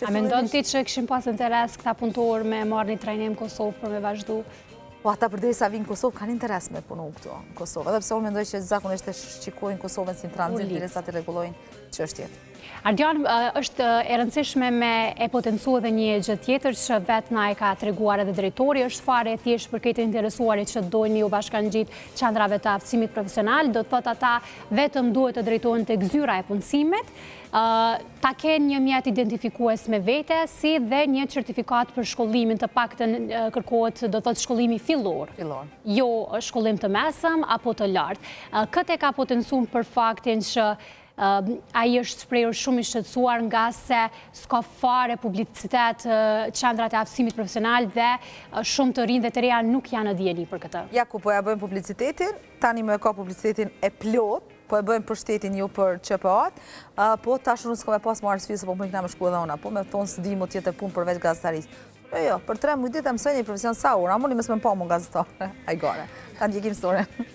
A mendon ti që këshim pas interes këta punëtor me marrë një trajnim Kosovë për me vazhdu? Po ata përderisa vinë në Kosovë kanë interes me punu këtu në Kosovë. Edhe pse unë mendoj që zakonisht e shikojnë Kosovën si në tranzit, derisa të rregullojnë çështjet. Ardian, është e rëndësishme me e potencu edhe një gjë tjetër që vetë na e ka treguar edhe drejtori, është fare e thjesht për këtë interesuarit që dojnë ju bashkangjit qendrave të aftësimit profesional, do të thotë ata vetëm duhet të drejtohen tek zyra e punësimit, ta kenë një mjet identifikues me vete, si dhe një certifikat për shkollimin, të paktën kërkohet, do të thotë shkollimi fillor. Jo shkollim të mesëm apo të lartë. Këtë e ka potencuar për faktin që ai është shprehur shumë i shqetësuar nga se s'ka fare publicitet qendrat e aftësimit profesional dhe shumë të rinj dhe të reja nuk janë në dieni për këtë. Ja ku po ja bëjmë publicitetin, tani më ka publicitetin e plot, po e bëjmë pushtetin ju për QPA-t, po tash unë s'kam pas marrë sfidë se po më kena më shku edhe ona, po me thonë s'di mo tjetër punë përveç gazetarisë. Jo, për 3 muaj ditë mësoj një profesion sa ura, amoni mësë më pa më gazetare, ajgore. Ta ndjekim storën.